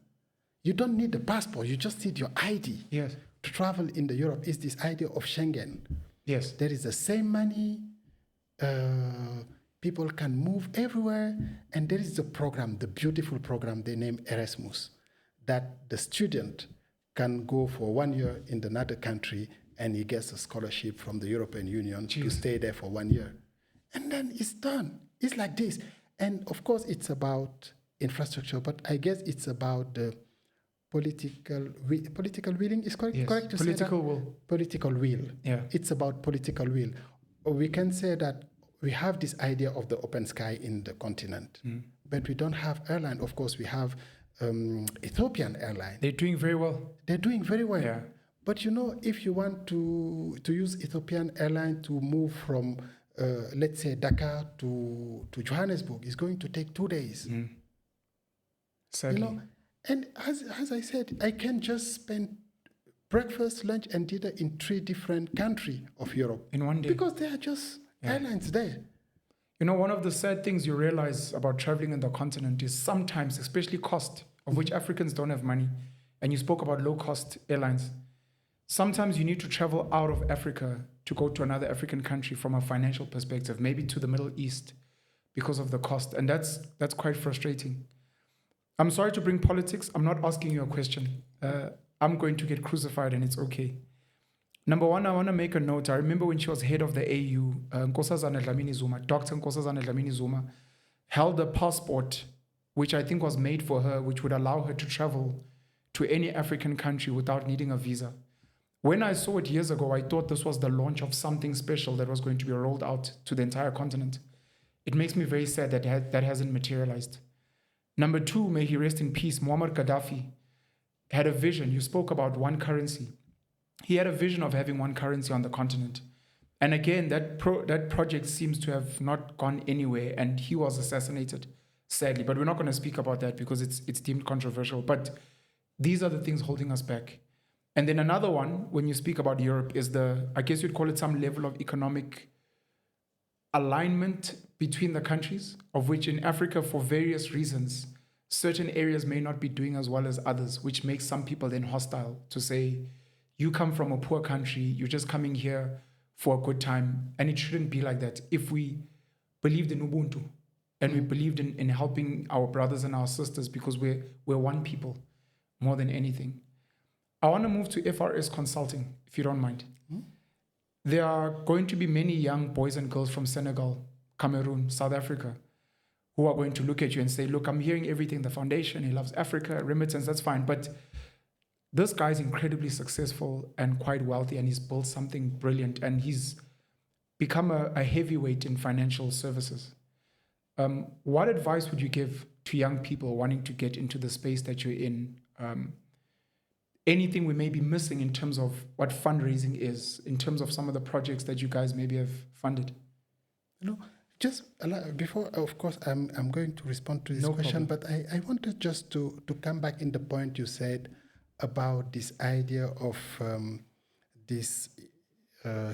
S2: You don't need a passport. You just need your ID.
S1: Yes.
S2: To travel in the Europe is this idea of Schengen.
S1: Yes.
S2: There is the same money. People can move everywhere. And there is the program, the beautiful program they name Erasmus, that the student can go for 1 year in another country and he gets a scholarship from the European Union to stay there for 1 year. And then it's done. It's like this. And of course, it's about infrastructure, but I guess it's about the political willing. Is correct,
S1: yes.
S2: correct to
S1: political
S2: say that?
S1: will.
S2: Political will.
S1: Yeah.
S2: It's about political will. Or we can say that we have this idea of the open sky in the continent, but we don't have airline. Of course, we have Ethiopian Airline.
S1: They're doing very well.
S2: They're doing very well.
S1: Yeah.
S2: But you know, if you want to use Ethiopian Airline to move from, let's say, Dakar to Johannesburg, it's going to take 2 days.
S1: Sadly.
S2: You know, and as I said, I can just spend breakfast, lunch, and dinner in 3 different countries of Europe.
S1: In 1 day.
S2: Because they are just, airlines there.
S1: You know, one of the sad things you realize about traveling in the continent is sometimes, especially cost, of which Africans don't have money. And you spoke about low-cost airlines. Sometimes you need to travel out of Africa to go to another African country from a financial perspective, maybe to the Middle East, because of the cost. And that's quite frustrating. I'm sorry to bring politics. I'm not asking you a question. I'm going to get crucified and it's okay. Number one, I want to make a note. I remember when she was head of the AU, Nkosazana Dlamini Zuma, Dr. Nkosazana Dlamini Zuma, held a passport, which I think was made for her, which would allow her to travel to any African country without needing a visa. When I saw it years ago, I thought this was the launch of something special that was going to be rolled out to the entire continent. It makes me very sad that that hasn't materialized. Number two, may he rest in peace, Muammar Gaddafi had a vision. You spoke about one currency. He had a vision of having one currency on the continent. And again, that project seems to have not gone anywhere, and he was assassinated, sadly. But we're not going to speak about that because it's deemed controversial. But these are the things holding us back. And then another one, when you speak about Europe, is I guess you'd call it some level of economic alignment between the countries, of which in Africa, for various reasons, certain areas may not be doing as well as others, which makes some people then hostile to say, you come from a poor country, you're just coming here for a good time. And it shouldn't be like that. If we believed in Ubuntu and we believed in helping our brothers and our sisters, because we're one people more than anything. I want to move to FRS Consulting, if you don't mind. There are going to be many young boys and girls from Senegal, Cameroon, South Africa, who are going to look at you and say, look, I'm hearing everything, the foundation, he loves Africa, remittance, that's fine. But this guy's incredibly successful and quite wealthy, and he's built something brilliant, and he's become a heavyweight in financial services. What advice would you give to young people wanting to get into the space that you're in? Anything we may be missing in terms of what fundraising is, in terms of some of the projects that you guys maybe have funded?
S2: Just before, of course, I'm going to respond to this question, but I wanted just to come back in the point you said about this idea of this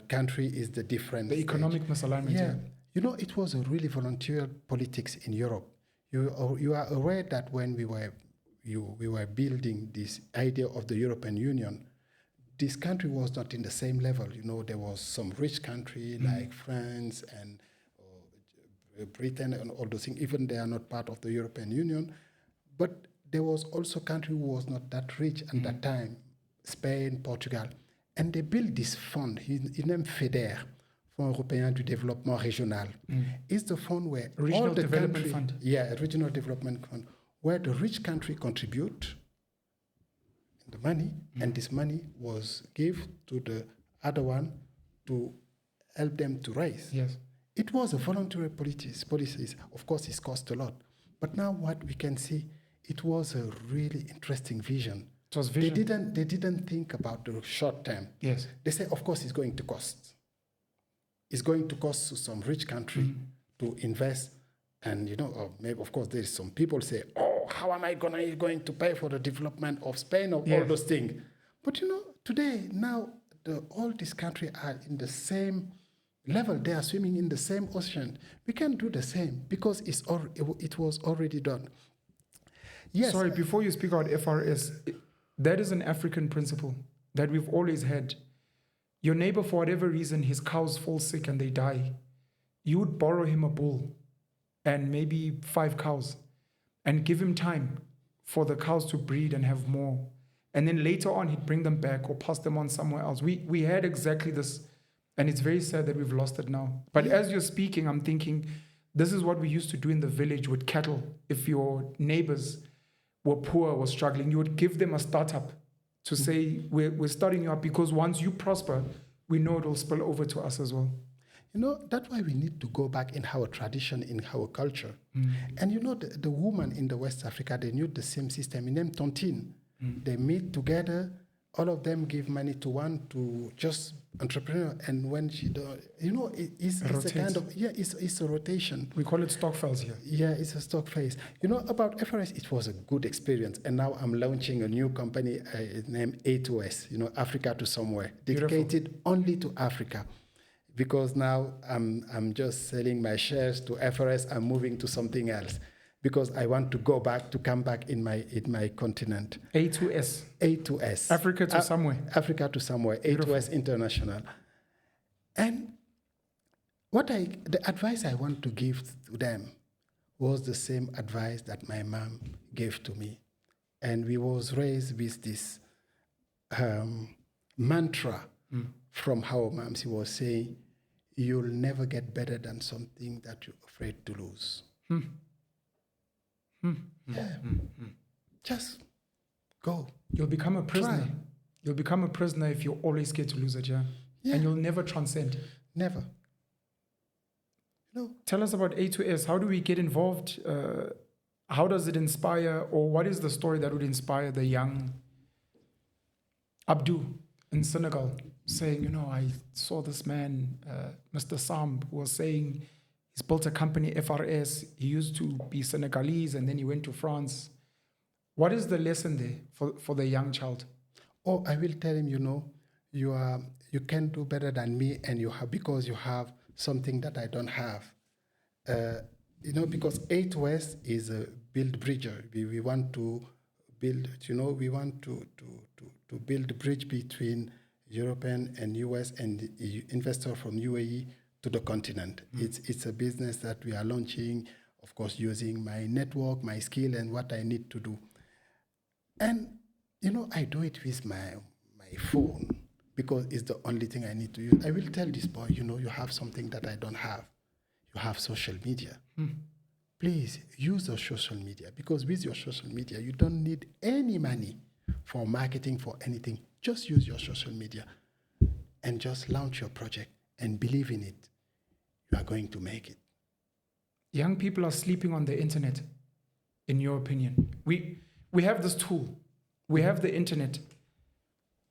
S2: country is the difference.
S1: The economic misalignment. Yeah.
S2: It was a really volunteer politics in Europe. You are aware that when we were building this idea of the European Union, this country was not in the same level. There was some rich country like France and Britain and all those things. Even they are not part of the European Union. But there was also a country who was not that rich at that time, Spain, Portugal. And they built this fund, he named FEDER, Fonds Européen du Développement Régional. It's the fund where
S1: Regional Development Fund.
S2: Yeah, a regional development fund, where the rich country contribute the money, and this money was given to the other one to help them to raise.
S1: Yes.
S2: It was a voluntary policies. Of course, it cost a lot. But now what we can see, it was a really interesting vision.
S1: It was vision.
S2: They didn't think about the short term.
S1: Yes.
S2: They say, of course, it's going to cost. It's going to cost to some rich country to invest. And, or maybe, of course, there's some people say, how am I going to pay for the development of Spain or all those things? But, today, now, all these countries are in the same level. They are swimming in the same ocean. We can do the same because it was already done. Yes.
S1: Sorry, before you speak about FRS, that is an African principle that we've always had. Your neighbor, for whatever reason, his cows fall sick and they die. You would borrow him a bull and maybe 5 cows and give him time for the cows to breed and have more. And then later on, he'd bring them back or pass them on somewhere else. We had exactly this, and it's very sad that we've lost it now. But as you're speaking, I'm thinking, this is what we used to do in the village with cattle. If your neighbors were poor, were struggling, you would give them a startup to say, we're starting you up, because once you prosper, we know it will spill over to us as well.
S2: That's why we need to go back in our tradition, in our culture. And the women in the West Africa, they knew the same system. In them tontine, they meet together, all of them give money to one to just entrepreneur, and when she does, it's a kind of, it's a rotation.
S1: We call it stock phase here.
S2: Yeah, it's a stock phase. About FRS, it was a good experience, and now I'm launching a new company named A2S, Africa to Somewhere, dedicated only to Africa. because now I'm just selling my shares to FRS. I'm moving to something else because I want to come back in my continent.
S1: A2S.
S2: A2S.
S1: Africa to somewhere.
S2: Africa to somewhere.
S1: Beautiful.
S2: A2S International. And the advice I want to give to them was the same advice that my mom gave to me. And we was raised with this mantra from our mom. She was saying, you'll never get better than something that you're afraid to lose. Just go.
S1: You'll become a prisoner.
S2: Try.
S1: You'll become a prisoner if you're always scared to lose it, yeah? And you'll never transcend.
S2: Never. No.
S1: Tell us about A2S. How do we get involved? How does it inspire, or what is the story that would inspire the young Abdou in Senegal saying, I saw this man, Mr. Samb, who was saying he's built a company, FRS. He used to be Senegalese and then he went to France. What is the lesson there for the young child?
S2: Oh, I will tell him, you can do better than me, and because you have something that I don't have. Because A2S is a build bridger. We want to build, we want to build a bridge between European and US and the investor from UAE to the continent. It's a business that we are launching, of course, using my network, my skill, and what I need to do. And, I do it with my phone because it's the only thing I need to use. I will tell this boy, you have something that I don't have. You have social media. Please use your social media, because with your social media, you don't need any money for marketing, for anything. Just use your social media and just launch your project and believe in it. You are going to make it.
S1: Young people are sleeping on the internet, in your opinion. We have this tool. We have the internet.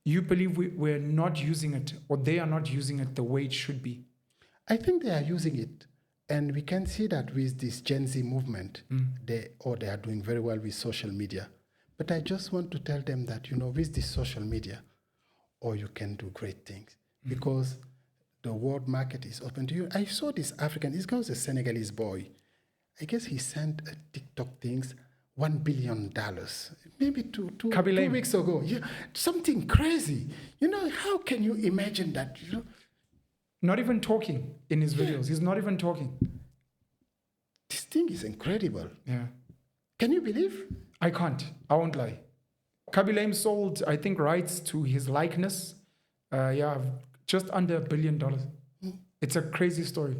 S1: You believe we're not using it, or they are not using it the way it should be?
S2: I think they are using it. And we can see that with this Gen Z movement, they are doing very well with social media. But I just want to tell them that, with this social media, you can do great things because the world market is open to you. I saw this this guy was a Senegalese boy. I guess he sent a TikTok things, $1 billion, maybe two weeks ago. Yeah, something crazy. How can you imagine that?
S1: Not even talking in his videos. He's not even talking.
S2: This thing is incredible.
S1: Yeah.
S2: Can you believe?
S1: I can't. I won't lie. Kabilame sold, I think, rights to his likeness. Just under $1 billion. It's a crazy story.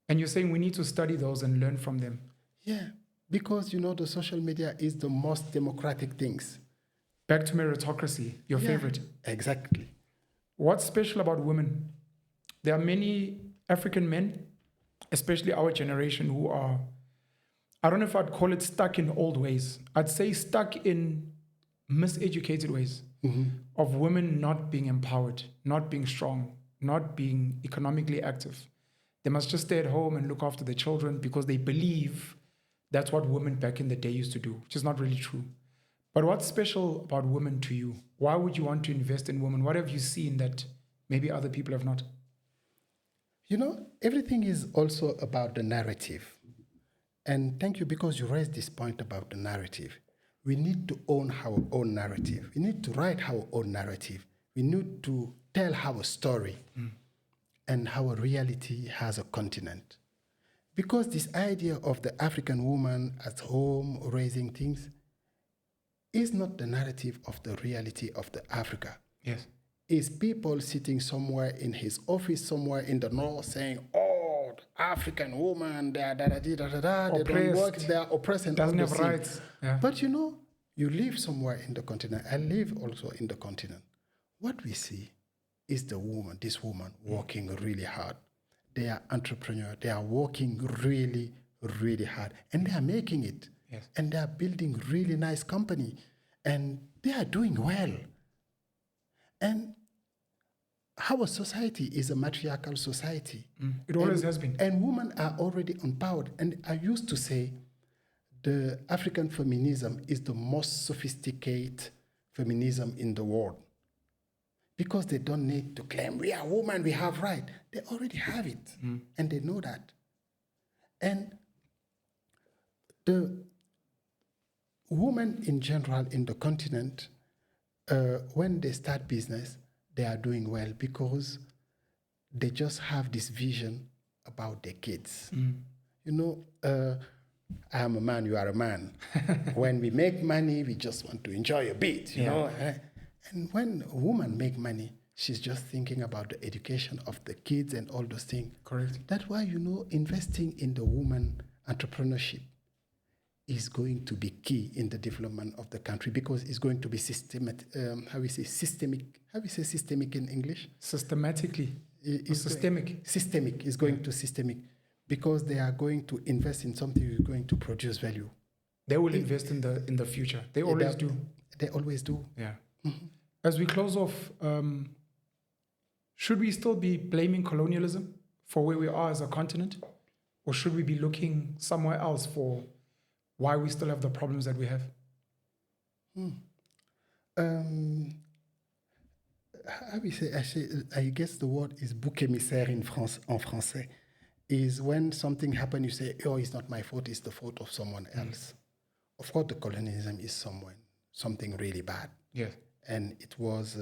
S1: And you're saying we need to study those and learn from them.
S2: Yeah, because, the social media is the most democratic things.
S1: Back to meritocracy, your favorite.
S2: Exactly.
S1: What's special about women? There are many African men, especially our generation, who are, I don't know if I'd call it stuck in old ways. I'd say stuck in miseducated ways of women not being empowered, not being strong, not being economically active. They must just stay at home and look after their children because they believe that's what women back in the day used to do, which is not really true. But what's special about women to you? Why would you want to invest in women? What have you seen that maybe other people have not?
S2: Everything is also about the narrative. And thank you, because you raised this point about the narrative. We need to own our own narrative. We need to write our own narrative. We need to tell our story. And our reality has a continent. Because this idea of the African woman at home raising things is not the narrative of the reality of the Africa.
S1: Yes.
S2: Is people sitting somewhere in his office, somewhere in the north, saying, the African woman, they are they don't work, they are oppressed and
S1: doesn't have rights. Yeah.
S2: But you live somewhere in the continent. I live also in the continent. What we see is this woman working really hard. They are entrepreneurs. They are working really, really hard. And they are making it.
S1: Yes.
S2: And they are building really nice company. And they are doing well. And our society is a matriarchal society.
S1: It always has been.
S2: And women are already empowered. And I used to say the African feminism is the most sophisticated feminism in the world. because they don't need to claim, we are women, we have right. They already have it, and they know that. And the women in general in the continent, when they start business, they are doing well because they just have this vision about their kids. You know, I am a man, you are a man. When we make money, we just want to enjoy a bit, you know. And when a woman make money, she's just thinking about the education of the kids and all those things.
S1: Correct.
S2: That's why, you know, investing in the woman entrepreneurship is going to be key in the development of the country because it's going to be systemic. How we say systemic? How we say systemic in English?
S1: Systematically. Systemic.
S2: Systemic is going to systemic because they are going to invest in something that's going to produce value.
S1: They will invest in the future. They always do.
S2: They always do.
S1: Yeah. As we close off, should we still be blaming colonialism for where we are as a continent? Or should we be looking somewhere else for why we still have the problems that we have?
S2: How we say, I guess the word is bouc émissaire en français, is when something happens, you say, oh, it's not my fault, it's the fault of someone else. Of course, the colonialism is something really bad.
S1: Yes.
S2: And it was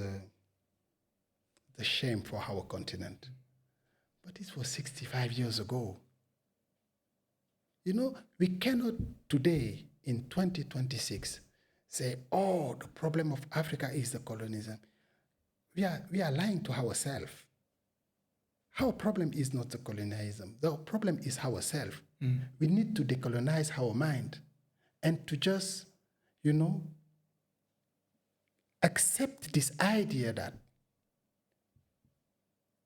S2: the shame for our continent. But this was 65 years ago. You know, we cannot today, in 2026, say, oh, the problem of Africa is the colonialism. We are lying to ourselves. Our problem is not the colonialism. The problem is ourselves. We need to decolonize our mind and to just, you know, accept this idea that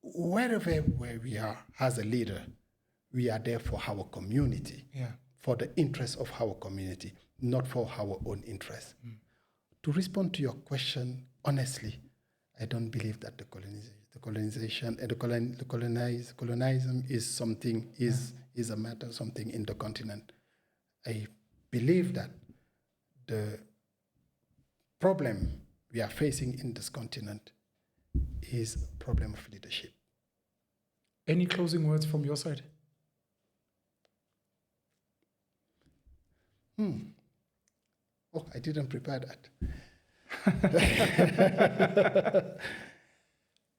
S2: wherever where we are as a leader, we are there for our community, for the interests of our community, not for our own interests. To respond to your question, honestly, I don't believe that the colonization and the colonialism is something, is a matter, something in the continent. I believe that the problem we are facing in this continent is a problem of leadership.
S1: Any closing words from your side?
S2: Oh, I didn't prepare that.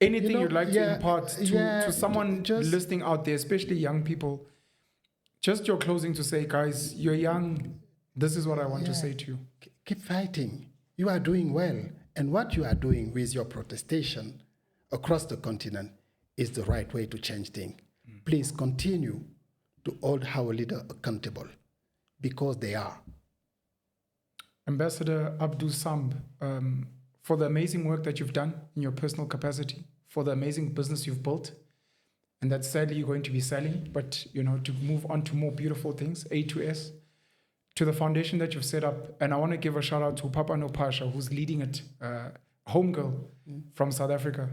S1: Anything you'd like to impart to someone just listening out there, especially young people, just your closing to say, guys, you're young. This is what I want to say to you.
S2: Keep fighting. You are doing well. And what you are doing with your protestation across the continent is the right way to change things. Please continue to hold our leader accountable because they are.
S1: Ambassador Abdou Samb, for the amazing work that you've done in your personal capacity, for the amazing business you've built, and that sadly you're going to be selling, but you know, to move on to more beautiful things, A2S, to the foundation that you've set up. And I want to give a shout out to Papa No Pasha, who's leading it, homegirl from South Africa.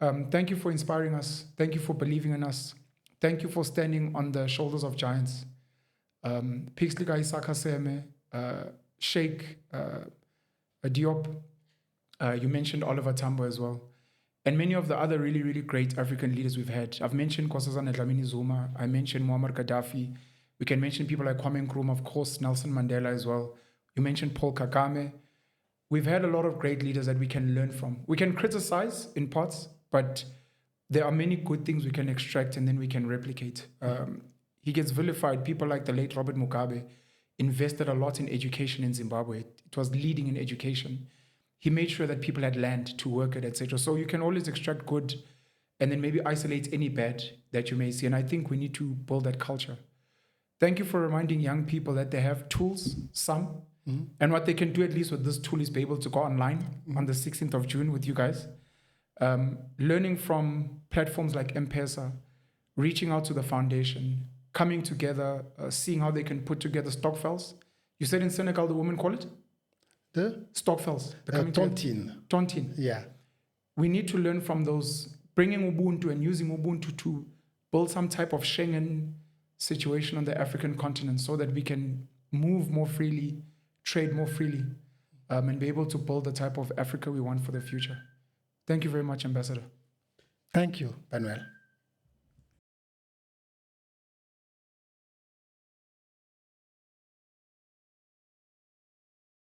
S1: Thank you for inspiring us. Thank you for believing in us. Thank you for standing on the shoulders of giants. Pixlika Isaka Seme, Sheikh Diop, you mentioned Oliver Tambo as well, and many of the other really, really great African leaders we've had. I've mentioned Nkosazana Dlamini Zuma. I mentioned Muammar Gaddafi. We can mention people like Kwame Nkrumah, of course, Nelson Mandela as well. You mentioned Paul Kagame. We've had a lot of great leaders that we can learn from. We can criticize in parts, but there are many good things we can extract and then we can replicate. He gets vilified. People like the late Robert Mugabe invested a lot in education in Zimbabwe. It was leading in education. He made sure that people had land to work at, etc. So you can always extract good and then maybe isolate any bad that you may see. And I think we need to build that culture. Thank you for reminding young people that they have tools, some, and what they can do at least with this tool is be able to go online on the 16th of June with you guys. Learning from platforms like M-Pesa, reaching out to the foundation, coming together, seeing how they can put together stokvels. You said in Senegal, the women call it?
S2: The?
S1: Stokvels.
S2: Tontine.
S1: Tontine.
S2: Yeah.
S1: We need to learn from those, bringing Ubuntu and using Ubuntu to build some type of Schengen situation on the African continent so that we can move more freely, trade more freely, and be able to build the type of Africa we want for the future. Thank you very much, Ambassador.
S2: Thank you, Manuel.